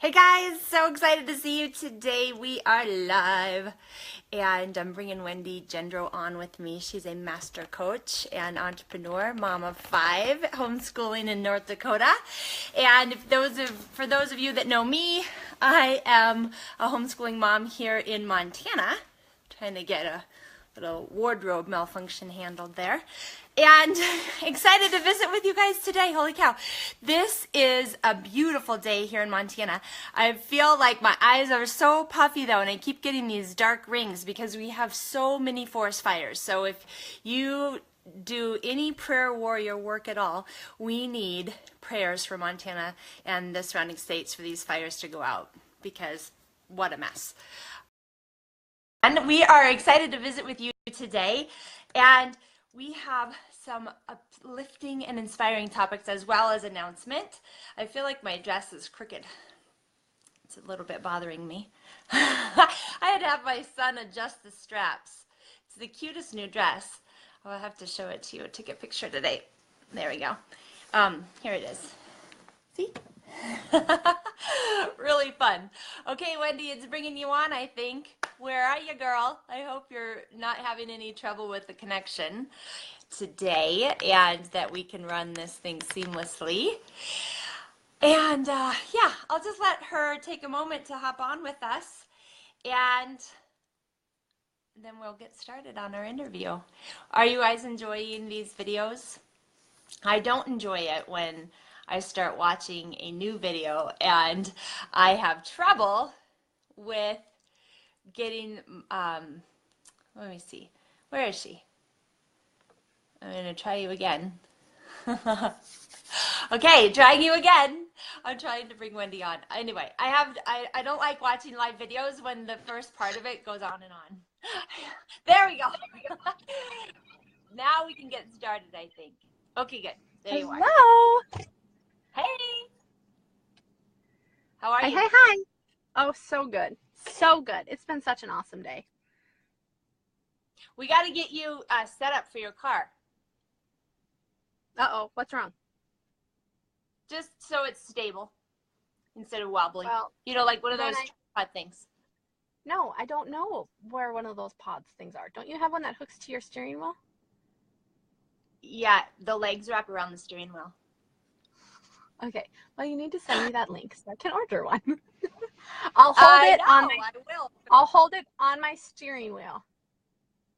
Hey guys, so excited to see you today. We are live and I'm bringing Wendy Gendro on with me. She's a master coach and entrepreneur, mom of 5, homeschooling in North Dakota. And for those of you that know me, I am a homeschooling mom here in Montana, trying to get a little wardrobe malfunction handled there. And excited to visit with you guys today. Holy cow. This is a beautiful day here in Montana. I feel like my eyes are so puffy though, and I keep getting these dark rings because we have so many forest fires. So if you do any prayer warrior work at all, we need prayers for Montana and the surrounding states for these fires to go out, because what a mess. And we are excited to visit with you today, and we have some uplifting and inspiring topics as well as announcement. I feel like my dress is crooked. It's a little bit bothering me. I had to have my son adjust the straps. It's the cutest new dress. I'll have to show it to you. I took a picture today. There we go. Here it is. See? Really fun. Okay, Wendy, it's bringing you on, I think. Where are you, girl? I hope you're not having any trouble with the connection today and that we can run this thing seamlessly. And yeah, I'll just let her take a moment to hop on with us, and then we'll get started on our interview. Are you guys enjoying these videos? I don't enjoy it when I start watching a new video and I have trouble with getting, let me see, where is she? I'm going to try you again. Okay, trying you again. I'm trying to bring Wendy on. Anyway, I don't like watching live videos when the first part of it goes on and on. There we go. Now we can get started, I think. Okay, good. There you are. Hello. Hey. How are you? Hey, hi. Oh, so good. So good. It's been such an awesome day. We got to get you set up for your car. Uh-oh, what's wrong? Just so it's stable instead of wobbling. Well, you know, like one of those tripod things. No, I don't know where one of those pods things are. Don't you have one that hooks to your steering wheel? Yeah, the legs wrap around the steering wheel. Okay, well, you need to send me that link so I can order one. I'll hold it on my steering wheel.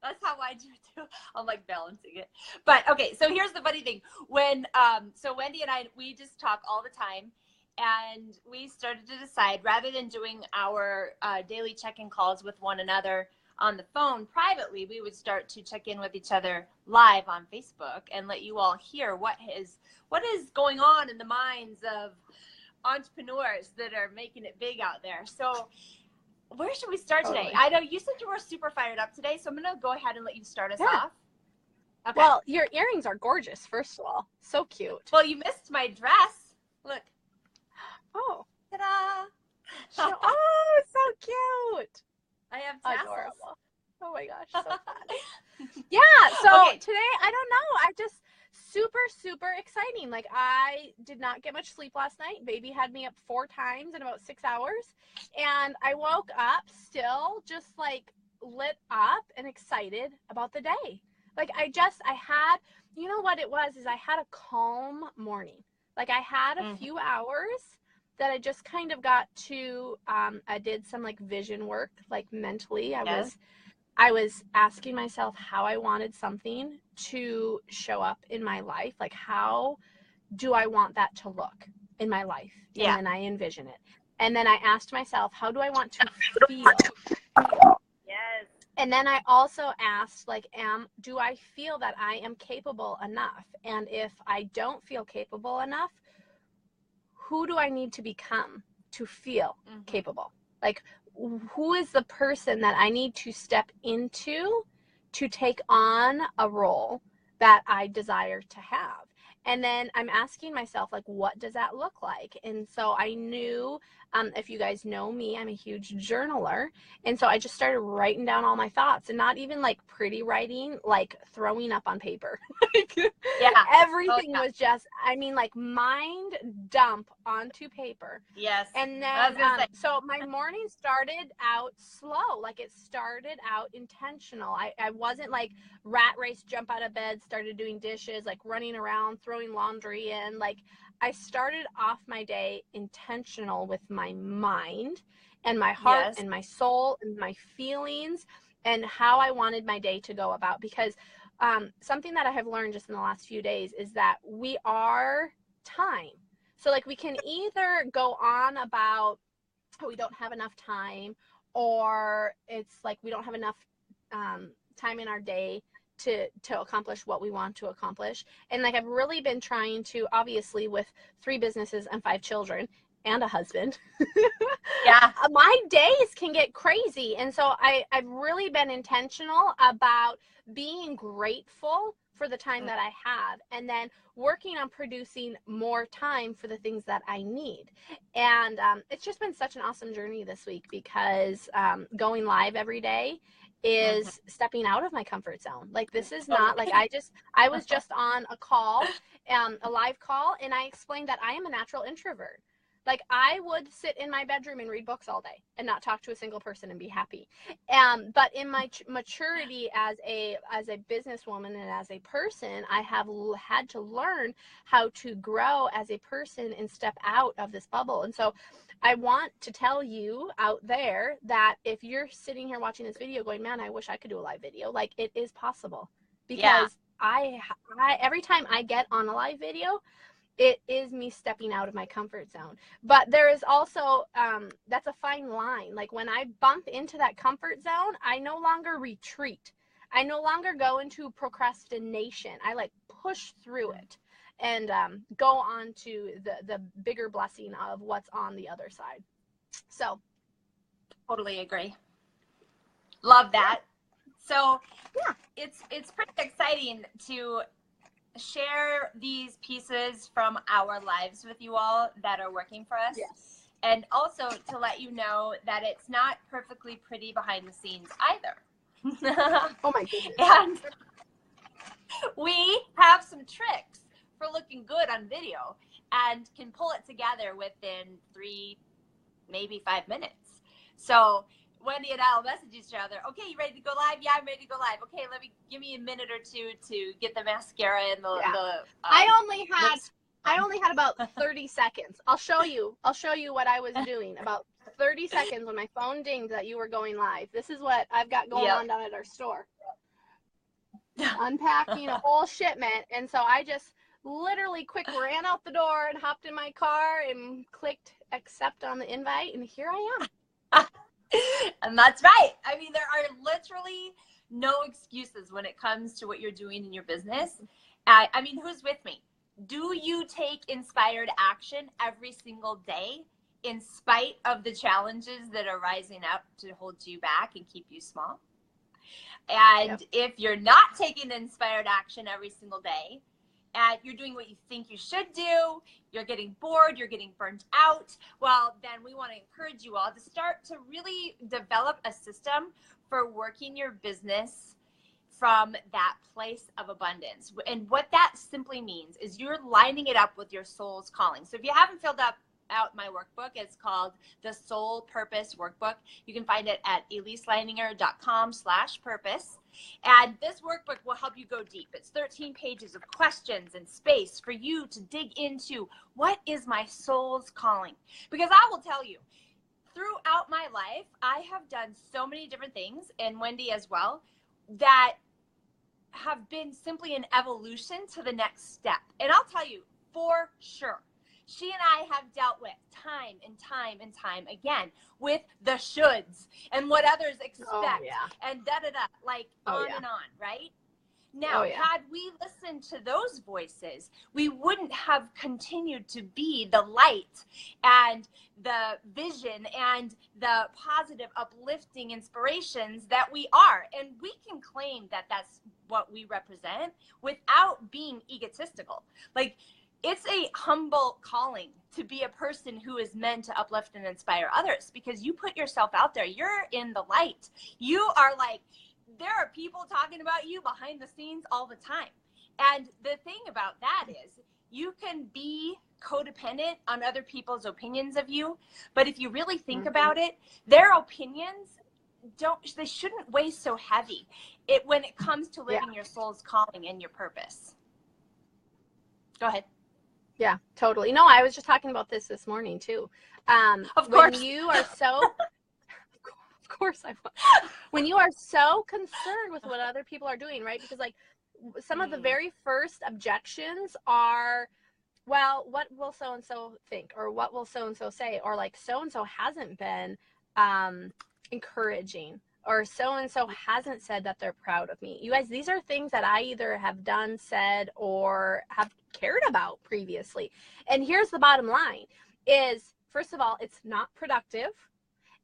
That's how I do it too. I'm like balancing it. But okay, so here's the funny thing. When so Wendy and I, we just talk all the time, and we started to decide, rather than doing our daily check-in calls with one another on the phone privately, we would start to check in with each other live on Facebook and let you all hear what is going on in the minds of entrepreneurs that are making it big out there. So where should we start today? I know you said you were super fired up today, so I'm going to go ahead and let you start us off. Okay. Well, your earrings are gorgeous, first of all. So cute. Well, you missed my dress. Look. Oh. Ta-da! Oh, so cute. I have tassels. Adorable. Oh my gosh, so fun. Yeah, so today, I don't know, I just super exciting. Like, I did not get much sleep last night. Baby had me up 4 times in about 6 hours, and I woke up still just like lit up and excited about the day. Like, I had, you know what it was, is I had a calm morning. Like, I had a few hours that I just kind of got to, I did some like vision work, like mentally. I was asking myself how I wanted something to show up in my life. Like, how do I want that to look in my life? Yeah. And then I envision it. And then I asked myself, how do I want to feel? Yes. And then I also asked, like, do I feel that I am capable enough? And if I don't feel capable enough, who do I need to become to feel capable? Like, who is the person that I need to step into to take on a role that I desire to have? And then I'm asking myself, like, what does that look like? And so I knew, if you guys know me, I'm a huge journaler. And so I just started writing down all my thoughts, and not even like pretty writing, like throwing up on paper. Yeah. Everything was just, I mean, like mind dump onto paper. Yes. And then, so my morning started out slow. Like, it started out intentional. I wasn't like rat race, jump out of bed, started doing dishes, like running around, throwing laundry in. Like, I started off my day intentional with my mind and my heart and my soul and my feelings and how I wanted my day to go about. Because something that I have learned just in the last few days is that we are time. So, like, we can either go on about, oh, we don't have enough time, or it's like we don't have enough time in our day to accomplish what we want to accomplish. And like, I've really been trying to, obviously with 3 businesses and 5 children and a husband, yeah, my days can get crazy. And so I've really been intentional about being grateful for the time that I have, and then working on producing more time for the things that I need. And it's just been such an awesome journey this week, because going live every day is stepping out of my comfort zone. Like, this is not like, I was just on a call, a live call, and I explained that I am a natural introvert. Like, I would sit in my bedroom and read books all day and not talk to a single person and be happy. But in my maturity as a businesswoman and as a person, I have had to learn how to grow as a person and step out of this bubble. And so I want to tell you out there that if you're sitting here watching this video going, man, I wish I could do a live video, like, it is possible. Because I every time I get on a live video, it is me stepping out of my comfort zone. But there is also, that's a fine line. Like, when I bump into that comfort zone, I no longer retreat. I no longer go into procrastination. I like push through it and go on to the bigger blessing of what's on the other side. So. Totally agree. Love that. So yeah, it's pretty exciting to share these pieces from our lives with you all that are working for us. Yes. And also to let you know that it's not perfectly pretty behind the scenes either. Oh my goodness. And we have some tricks for looking good on video and can pull it together within 3, maybe 5 minutes. So Wendy and I will message each other. Okay, you ready to go live? Yeah, I'm ready to go live. Okay, give me a minute or 2 to get the mascara and the. I only had about 30 seconds. I'll show you what I was doing. About 30 seconds when my phone dinged that you were going live. This is what I've got going on down at our store. Unpacking a whole shipment, and so I just literally quick ran out the door and hopped in my car and clicked accept on the invite, and here I am. And that's right. I mean, there are literally no excuses when it comes to what you're doing in your business. I mean, who's with me? Do you take inspired action every single day in spite of the challenges that are rising up to hold you back and keep you small? And if you're not taking inspired action every single day, and you're doing what you think you should do, you're getting bored, you're getting burnt out, well, then we want to encourage you all to start to really develop a system for working your business from that place of abundance. And what that simply means is you're lining it up with your soul's calling. So if you haven't filled out my workbook, it's called the Soul Purpose Workbook. You can find it at eliselininger.com/purpose. And this workbook will help you go deep. It's 13 pages of questions and space for you to dig into what is my soul's calling. Because I will tell you, throughout my life, I have done so many different things, and Wendy as well, that have been simply an evolution to the next step. And I'll tell you, for sure, she and I have dealt with time and time and time again with the shoulds and what others expect and da-da-da, like on and on, right? Now, had we listened to those voices, we wouldn't have continued to be the light and the vision and the positive, uplifting inspirations that we are. And we can claim that that's what we represent without being egotistical. Like, it's a humble calling to be a person who is meant to uplift and inspire others, because you put yourself out there. You're in the light. You are like, there are people talking about you behind the scenes all the time. And the thing about that is you can be codependent on other people's opinions of you. But if you really think about it, their opinions they shouldn't weigh so heavy when it comes to living your soul's calling and your purpose. Go ahead. Yeah, totally. No, I was just talking about this morning too. Of course. When you are so, of course I was. When you are so concerned with what other people are doing, right? Because like some of the very first objections are, well, what will so-and-so think? Or what will so-and-so say? Or like so-and-so hasn't been encouraging, or so-and-so hasn't said that they're proud of me. You guys, these are things that I either have done, said, or have cared about previously. And here's the bottom line is, first of all, it's not productive.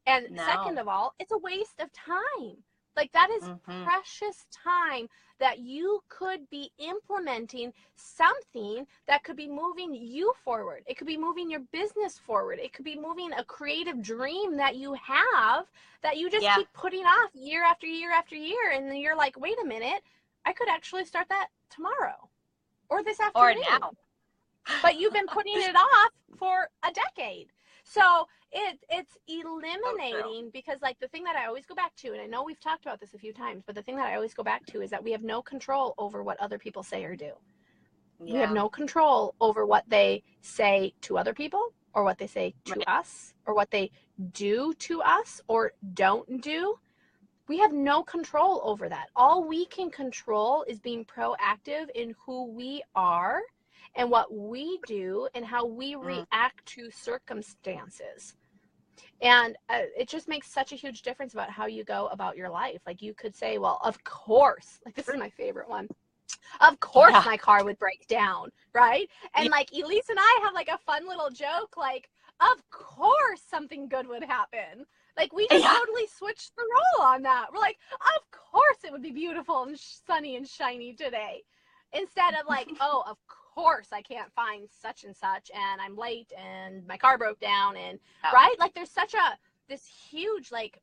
And second of all, it's a waste of time. Like that is precious time that you could be implementing something that could be moving you forward. It could be moving your business forward. It could be moving a creative dream that you have that you just keep putting off year after year after year. And then you're like, wait a minute, I could actually start that tomorrow or this afternoon. Or now. But you've been putting it off for a decade. So it's eliminating, because like the thing that I always go back to, and I know we've talked about this a few times, but the thing that I always go back to is that we have no control over what other people say or do. Yeah. We have no control over what they say to other people, or what they say to us, or what they do to us or don't do. We have no control over that. All we can control is being proactive in who we are and what we do and how we react to circumstances. And it just makes such a huge difference about how you go about your life. Like you could say, well, of course, like this is my favorite one. Of course my car would break down, right? And like Elise and I have like a fun little joke, like, of course something good would happen. Like we just totally switched the role on that. We're like, of course it would be beautiful and sunny and shiny today. Instead of like, oh, of course I can't find such and such and I'm late and my car broke down and right? Like there's such this huge like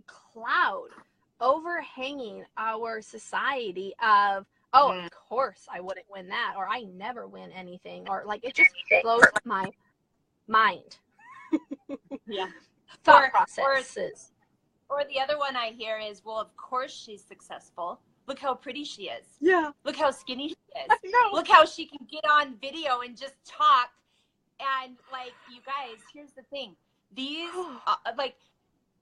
cloud overhanging our society of, oh, of course I wouldn't win that, or I never win anything, or like it just blows my mind. Thought processes. Or the other one I hear is, well, of course she's successful. Look how pretty she is. Yeah. Look how skinny she is. Look how she can get on video and just talk. And like, you guys, here's the thing. These, like,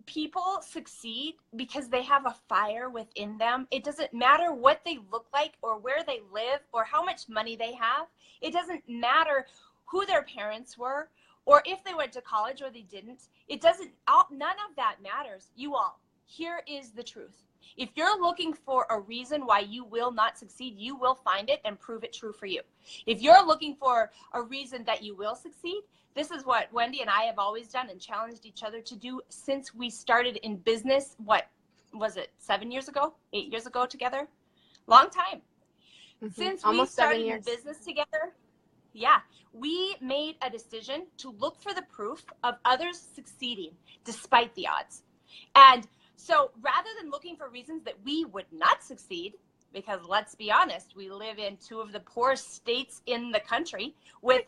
people succeed because they have a fire within them. It doesn't matter what they look like or where they live or how much money they have. It doesn't matter who their parents were or if they went to college or they didn't. It doesn't, none of that matters. You all, here is the truth. If you're looking for a reason why you will not succeed, you will find it and prove it true for you. If you're looking for a reason that you will succeed, this is what Wendy and I have always done and challenged each other to do since we started in business. What was it, 7 years ago, 8 years ago together? Long time. Since we started in business together, we made a decision to look for the proof of others succeeding despite the odds. And so rather than looking for reasons that we would not succeed, because let's be honest, we live in two of the poorest states in the country with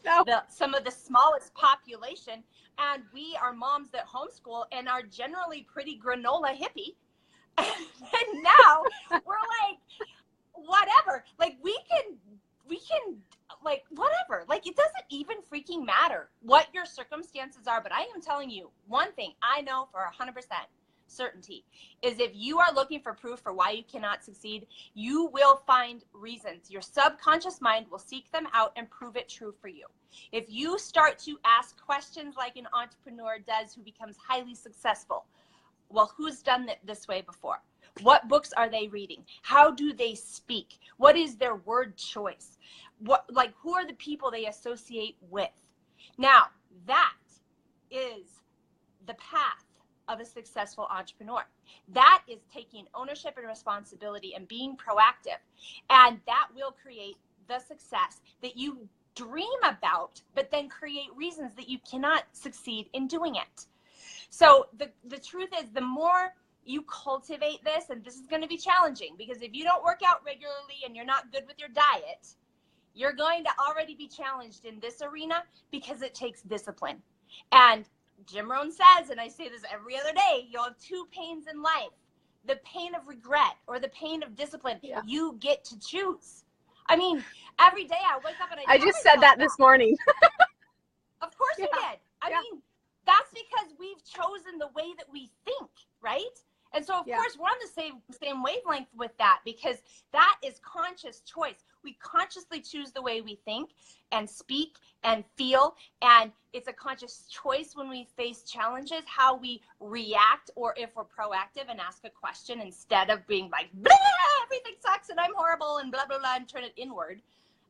some of the smallest population, and we are moms that homeschool and are generally pretty granola hippie. And now we're like, whatever, like we can like whatever, like it doesn't even freaking matter what your circumstances are. But I am telling you one thing I know for 100% certainty is if you are looking for proof for why you cannot succeed, you will find reasons. Your subconscious mind will seek them out and prove it true for you. If you start to ask questions like an entrepreneur does who becomes highly successful, well, who's done it this way before? What books are they reading? How do they speak? What is their word choice? What, like, who are the people they associate with? Now, that is the path of a successful entrepreneur. That is taking ownership and responsibility and being proactive. And that will create the success that you dream about, but then create reasons that you cannot succeed in doing it. So the truth is, the more you cultivate this, and this is going to be challenging because if you don't work out regularly and you're not good with your diet, you're going to already be challenged in this arena because it takes discipline. And Jim Rohn says, and I say this every other day, you'll have two pains in life. The pain of regret or the pain of discipline. Yeah. You get to choose. I mean, every day I wake up and I just said that this morning. Of course you did. I mean, that's because we've chosen the way that we think, right? And so, of course, we're on the same wavelength with that, because that is conscious choice. We consciously choose the way we think and speak and feel, and it's a conscious choice when we face challenges, how we react, or if we're proactive and ask a question instead of being like, blah, everything sucks and I'm horrible and blah, blah, blah, and turn it inward.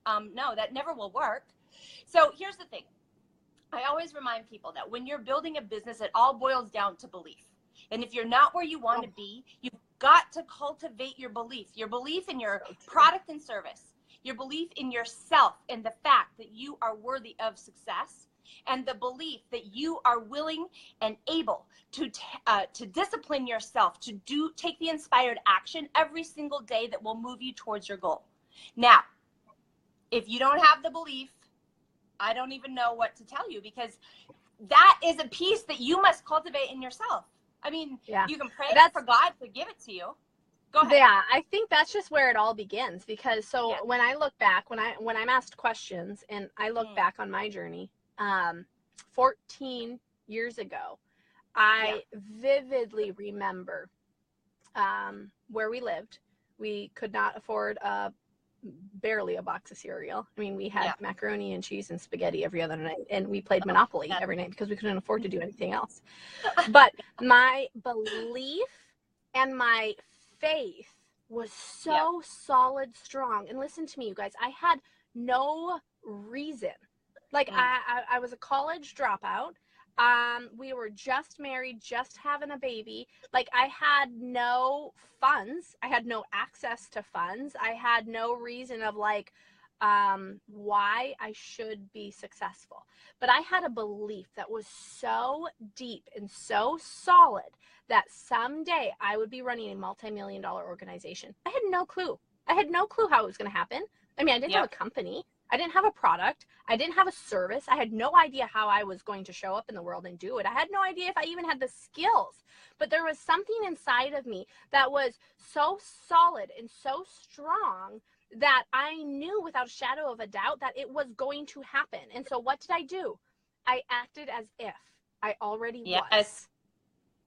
No, that never will work. So here's the thing. I always remind people that when you're building a business, it all boils down to belief. And if you're not where you want to be, you've got to cultivate your belief in your product and service, your belief in yourself and the fact that you are worthy of success, and the belief that you are willing and able to discipline yourself to take the inspired action every single day that will move you towards your goal. Now, if you don't have the belief, I don't even know what to tell you, because that is a piece that you must cultivate in yourself. I mean, you can pray for God to give it to you. Go ahead. Yeah, I think that's just where it all begins, because when I look back, when I'm asked questions and I look back on my journey, 14 years ago, I vividly remember where we lived. We could not afford barely a box of cereal. I mean, we had macaroni and cheese and spaghetti every other night, and we played Monopoly every night because we couldn't afford to do anything else. But my belief and my faith was so solid, strong. And listen to me, you guys, I had no reason. Like, I was a college dropout. We were just married, just having a baby. Like, I had no funds. I had no access to funds. I had no reason of like, why I should be successful. But I had a belief that was so deep and so solid that someday I would be running a multi-million-dollar organization. I had no clue. I had no clue how it was going to happen. I mean, I didn't have a company. I didn't have a product. I didn't have a service. I had no idea how I was going to show up in the world and do it. I had no idea if I even had the skills. But there was something inside of me that was so solid and so strong that I knew without a shadow of a doubt that it was going to happen. And so what did I do? I acted as if I already was.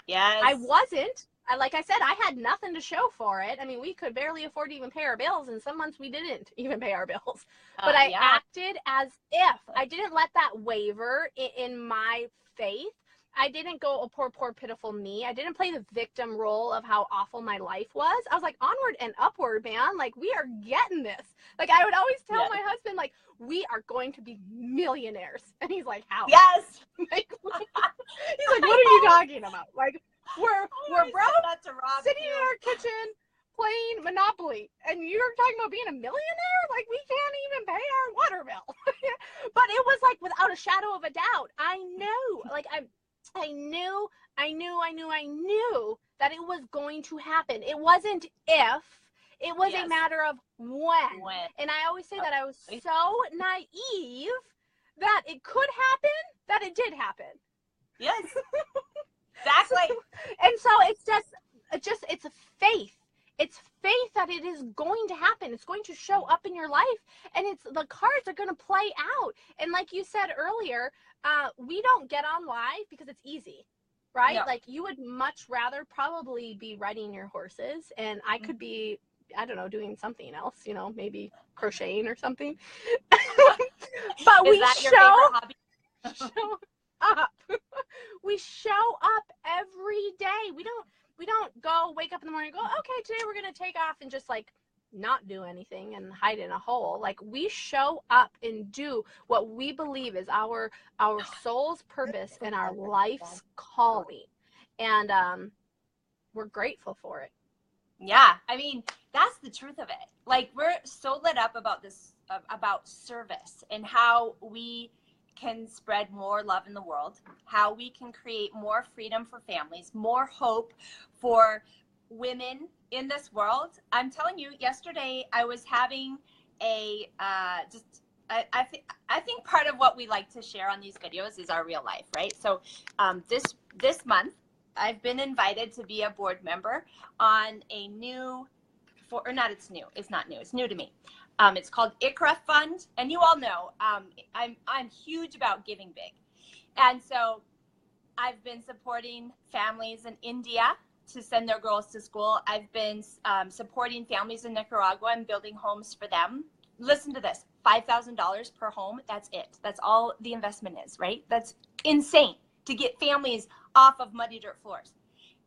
Yes. I wasn't. Like I said, I had nothing to show for it. I mean, we could barely afford to even pay our bills, and some months we didn't even pay our bills. But I acted as if. I didn't let that waver in my faith. I didn't go, oh, poor, poor, pitiful me. I didn't play the victim role of how awful my life was. I was like, onward and upward, man. Like, we are getting this. Like, I would always tell my husband, like, we are going to be millionaires. And he's like, how? Yes. Like, he's like, what are you talking about? Like, we're broke, sitting in our kitchen playing Monopoly, and you're talking about being a millionaire? Like, we can't even pay our water bill. But it was like without a shadow of a doubt. I knew, like, I knew that it was going to happen. It wasn't if, it was a matter of when. And I always say that I was so naive that it could happen, that it did happen. Yes. Exactly. And so it's faith. It's faith that it is going to happen. It's going to show up in your life, and the cards are going to play out. And like you said earlier, we don't get on live because it's easy, right? No. Like, you would much rather probably be riding your horses, and I could be, I don't know, doing something else, you know, maybe crocheting or something. But we show up. We show up every day. We don't go wake up in the morning and go, okay, today we're going to take off and just like not do anything and hide in a hole. Like, we show up and do what we believe is our soul's purpose and our life's calling. And we're grateful for it. Yeah. I mean, that's the truth of it. Like, we're so lit up about this, about service and how we can spread more love in the world, how we can create more freedom for families, more hope for women in this world. I'm telling you, yesterday I was having I think part of what we like to share on these videos is our real life, right? So this month, I've been invited to be a board member on a new, it's not new, it's new to me. It's called ICRA Fund, and you all know I'm huge about giving big, and so I've been supporting families in India to send their girls to school. I've been supporting families in Nicaragua and building homes for them. Listen to this, $5,000 per home, that's it. That's all the investment is, right? That's insane to get families off of muddy dirt floors.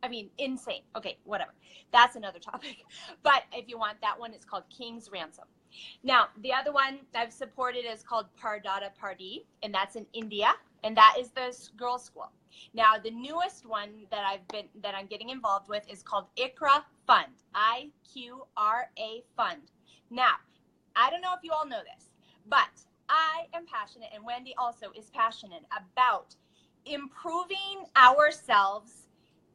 I mean, insane. Okay, whatever. That's another topic. But if you want that one, it's called King's Ransom. Now, the other one I've supported is called Pardada Pardi, and that's in India, and that is the girls' school. Now, the newest one that I'm getting involved with is called ICRA Fund, IQRA Fund. Now, I don't know if you all know this, but I am passionate, and Wendy also is passionate about improving ourselves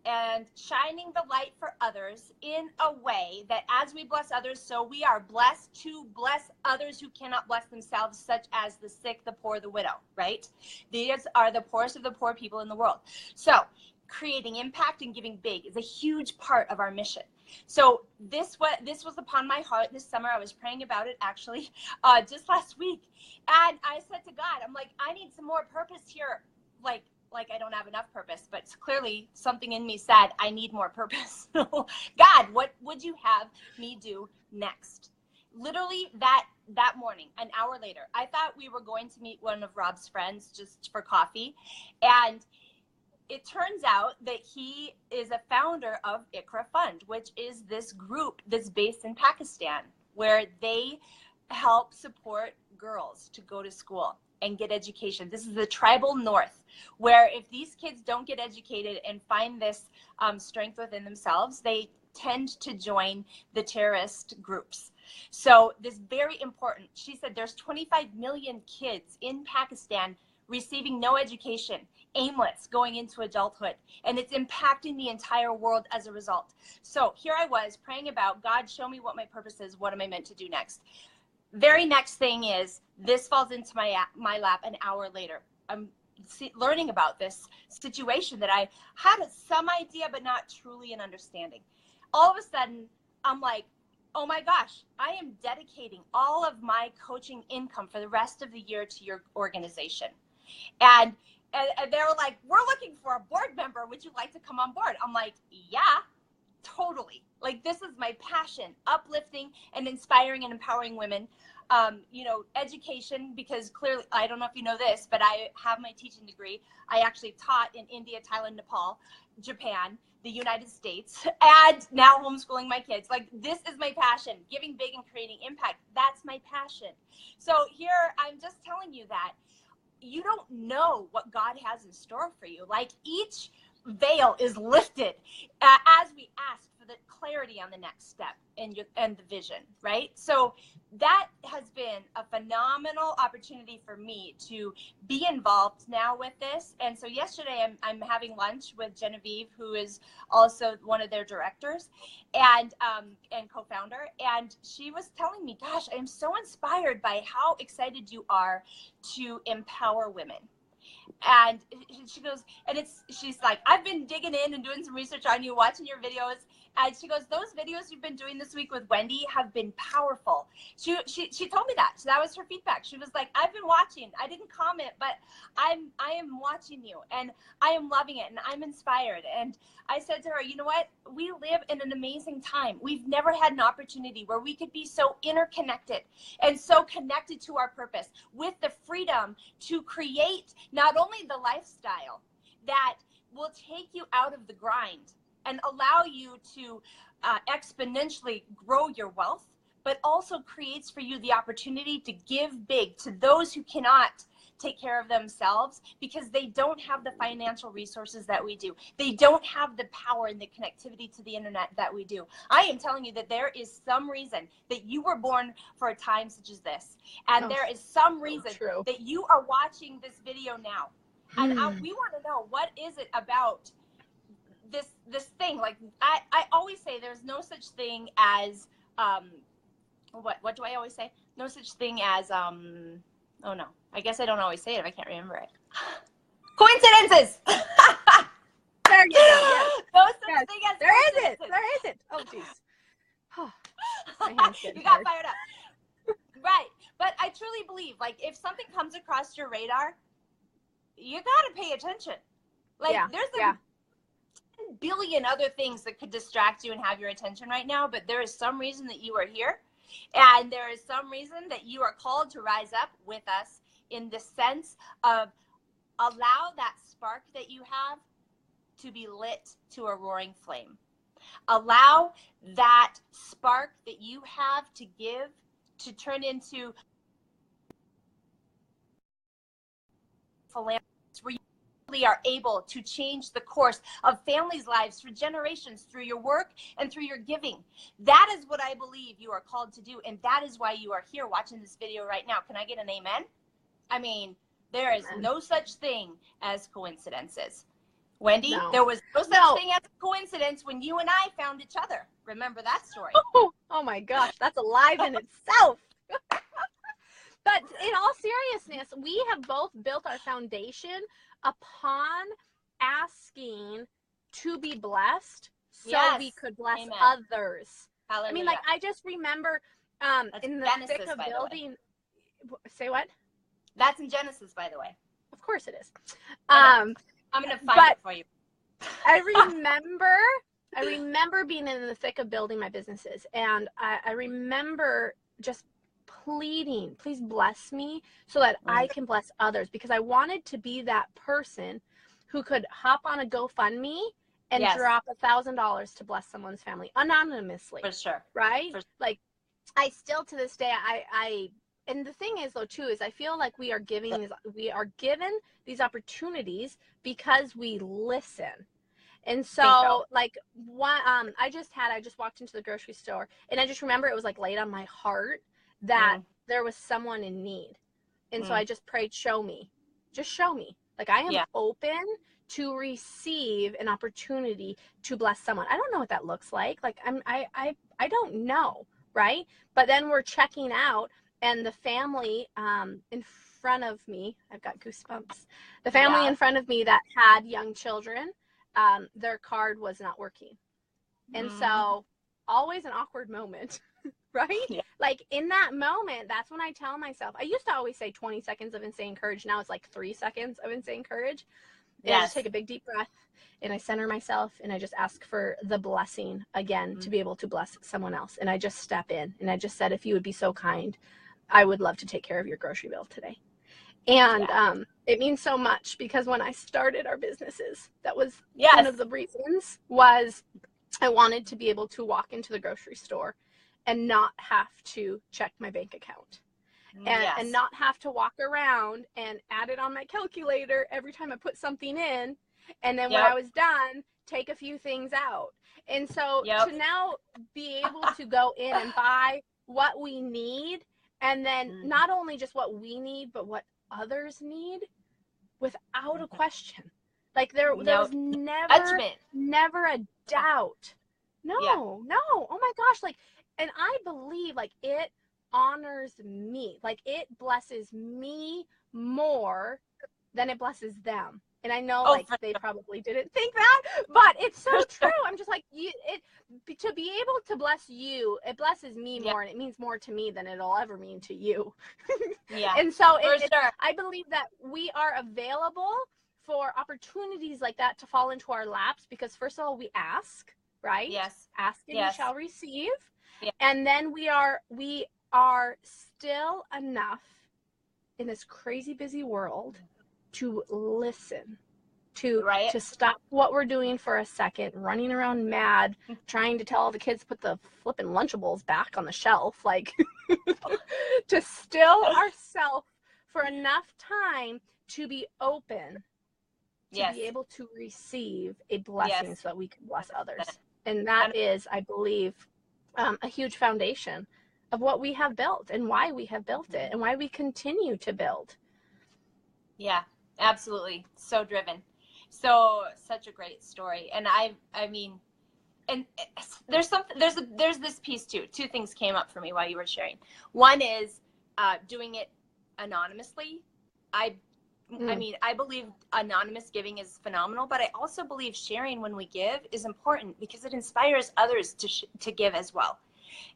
and shining the light for others in a way that as we bless others, so we are blessed to bless others who cannot bless themselves, such as the sick, the poor, the widow, right? These are the poorest of the poor people in the world. So creating impact and giving big is a huge part of our mission. So this was upon my heart this summer. I was praying about it actually just last week. And I said to God, I'm like, I need some more purpose here. Like I don't have enough purpose, but clearly something in me said I need more purpose. God, what would you have me do next? Literally that morning, an hour later, I thought we were going to meet one of Rob's friends just for coffee. And it turns out that he is a founder of ICRA Fund, which is this group that's based in Pakistan, where they help support girls to go to school and get education. This is the tribal north, where if these kids don't get educated and find this strength within themselves, they tend to join the terrorist groups. So this very important, she said there's 25 million kids in Pakistan receiving no education, aimless, going into adulthood, and it's impacting the entire world as a result. So here I was praying about, God, show me what my purpose is, what am I meant to do next? Very next thing is, this falls into my lap an hour later. I'm learning about this situation that I had some idea, but not truly an understanding. All of a sudden, I'm like, oh my gosh, I am dedicating all of my coaching income for the rest of the year to your organization. And they were like, we're looking for a board member. Would you like to come on board? I'm like, yeah, totally. Like, this is my passion, uplifting and inspiring and empowering women. Education, because clearly, I don't know if you know this, but I have my teaching degree. I actually taught in India, Thailand, Nepal, Japan, the United States, and now homeschooling my kids. Like, this is my passion, giving big and creating impact. That's my passion. So here, I'm just telling you that you don't know what God has in store for you. Like, each veil is lifted as we ask for the clarity on the next step and the vision, right? So that has been a phenomenal opportunity for me to be involved now with this. And so yesterday I'm having lunch with Genevieve, who is also one of their directors and co-founder. And she was telling me, gosh, I'm so inspired by how excited you are to empower women. And she goes, and she's like, I've been digging in and doing some research on you, watching your videos. And she goes, those videos you've been doing this week with Wendy have been powerful. She told me that. So that was her feedback. She was like, I've been watching. I didn't comment, but I am watching you and I am loving it and I'm inspired. And I said to her, you know what? We live in an amazing time. We've never had an opportunity where we could be so interconnected and so connected to our purpose, with the freedom to create not only the lifestyle that will take you out of the grind and allow you to exponentially grow your wealth, but also creates for you the opportunity to give big to those who cannot take care of themselves because they don't have the financial resources that we do. They don't have the power and the connectivity to the internet that we do. I am telling you that there is some reason that you were born for a time such as this. And there is some reason that you are watching this video now. And we want to know, what is it about this thing? Like, I always say there's no such thing as what do I always say? no such thing as, oh no, I guess I don't always say it if I can't remember it. Coincidences! There you go. Yes. No such Yes. thing as There coincidences. isn't. There isn't. Oh, jeez. Oh, my hand's getting You got tired. fired up. Right. But I truly believe, like, if something comes across your radar, you got to pay attention. Like, there's a 10 billion other things that could distract you and have your attention right now, but there is some reason that you are here, and there is some reason that you are called to rise up with us in the sense of allow that spark that you have to be lit to a roaring flame. Allow that spark that you have to give to turn into philanthropy, where you really are able to change the course of families' lives for generations through your work and through your giving. That is what I believe you are called to do, and that is why you are here watching this video right now. Can I get an amen? I mean, there is no such thing as coincidences. Wendy, there was no such thing as a coincidence when you and I found each other. Remember that story? Oh my gosh, that's alive in itself. But in all seriousness, we have both built our foundation upon asking to be blessed so we could bless others. Hallelujah. I mean, like, I just remember in the Genesis, thick of by building. Say what? That's in Genesis, by the way. Of course it is. I'm going to find it for you. I remember being in the thick of building my businesses, and I remember just pleading, please bless me so that I can bless others, because I wanted to be that person who could hop on a GoFundMe and drop $1,000 to bless someone's family anonymously. For sure. Right? For sure. Like, I still to this day, and the thing is, though, too, is I feel like we are given these opportunities because we listen. And so, like, I just walked into the grocery store, and I just remember it was like laid on my heart that there was someone in need. And so I just prayed, show me, just show me. Like, I am open to receive an opportunity to bless someone. I don't know what that looks like. Like, I don't know. Right. But then we're checking out, and the family in front of me, I've got goosebumps. The family in front of me that had young children, their card was not working. And so always an awkward moment, right? Yeah. Like, in that moment, that's when I tell myself, I used to always say 20 seconds of insane courage. Now it's like 3 seconds of insane courage. And I just take a big deep breath, and I center myself, and I just ask for the blessing again to be able to bless someone else. And I just step in, and I just said, if you would be so kind, I would love to take care of your grocery bill today. And it means so much, because when I started our businesses, that was one of the reasons was I wanted to be able to walk into the grocery store and not have to check my bank account. And not have to walk around and add it on my calculator every time I put something in. And then when I was done, take a few things out. And so to now be able to go in and buy what we need, and then not only just what we need, but what others need, without a question. Like, there was never a doubt. No. Oh my gosh. Like, and I believe, like, it honors me. Like, it blesses me more than it blesses them. And I know, they probably didn't think that, but it's so true. I'm just like, to be able to bless you, it blesses me more, and it means more to me than it'll ever mean to you. And so I believe that we are available for opportunities like that to fall into our laps, because first of all, we ask, right? Yes. Ask and you shall receive. Yeah. And then we are still enough in this crazy busy world to listen, to stop what we're doing for a second, running around mad, trying to tell all the kids to put the flipping Lunchables back on the shelf, like, to still ourselves for enough time to be open, to be able to receive a blessing so that we can bless others. And that is, I believe, a huge foundation of what we have built, and why we have built it, and why we continue to build. Yeah, absolutely. So driven. Such a great story. And I mean, and there's this piece too. Two things came up for me while you were sharing. One is doing it anonymously. I mean, I believe anonymous giving is phenomenal, but I also believe sharing when we give is important because it inspires others to give as well.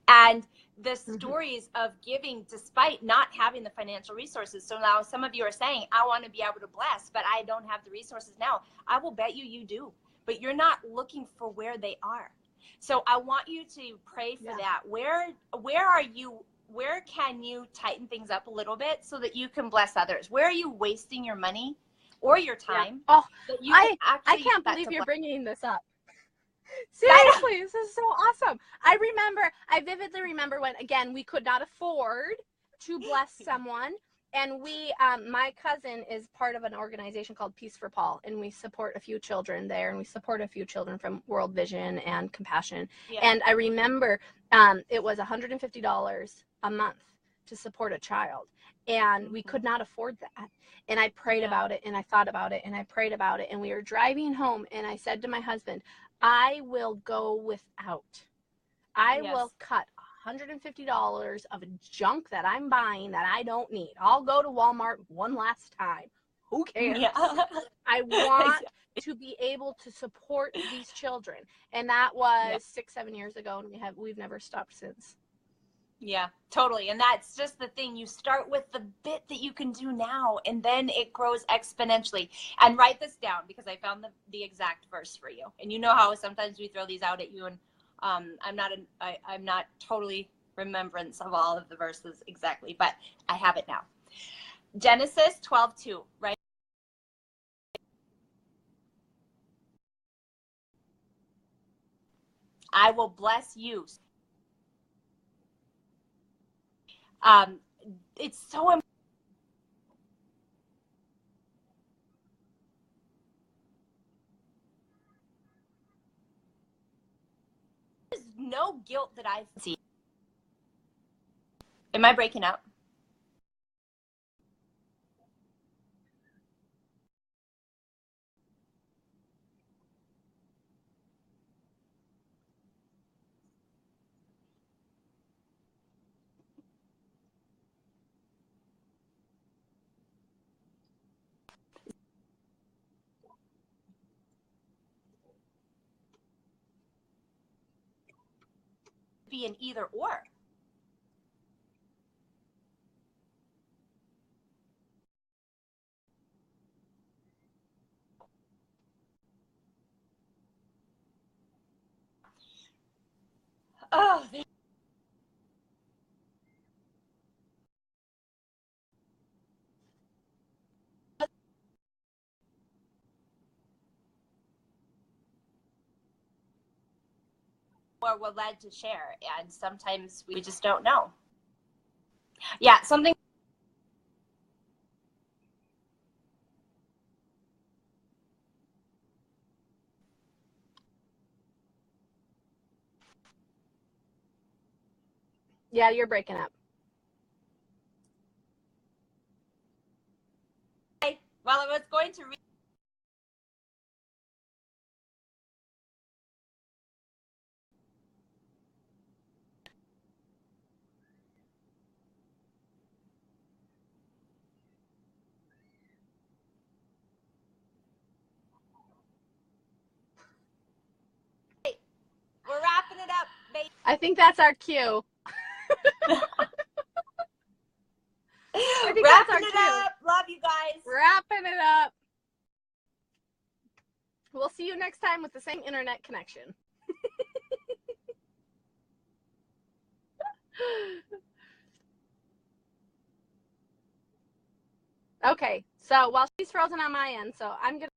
And the stories of giving despite not having the financial resources. So now some of you are saying, I want to be able to bless, but I don't have the resources now. I will bet you do, but you're not looking for where they are. So I want you to pray for that. Where are you? Where can you tighten things up a little bit so that you can bless others? Where are you wasting your money or your time? Oh, I can't believe you're bringing this up. Seriously, this is so awesome. I vividly remember when, again, we could not afford to bless someone. And we, my cousin is part of an organization called Peace for Paul, and we support a few children there, and we support a few children from World Vision and Compassion. Yeah. And I remember it was $150 a month to support a child, and we could not afford that. And I prayed about it, and I thought about it, and I prayed about it, and we were driving home, and I said to my husband, I will go without. I will cut $150 of junk that I'm buying that I don't need. I'll go to Walmart one last time. Who cares? Yeah. I want to be able to support these children. And that was 6-7 years ago, and we've never stopped since. Yeah, totally. And that's just the thing. You start with the bit that you can do now, and then it grows exponentially. And write this down because I found the exact verse for you. And you know how sometimes we throw these out at you, and I'm not totally remembrance of all of the verses exactly, but I have it now. Genesis 12:2, right? I will bless you. It's so important. There's no guilt that I see. Am I breaking up? Be an either or. Oh, or we're led to share, and sometimes we just don't know. Yeah, something. Yeah, you're breaking up. Well, I was going to read. We're wrapping it up, baby. I think that's our cue. Wrapping it up. Love you guys. Wrapping it up. We'll see you next time with the same internet connection. Okay, so while she's frozen on my end, so I'm gonna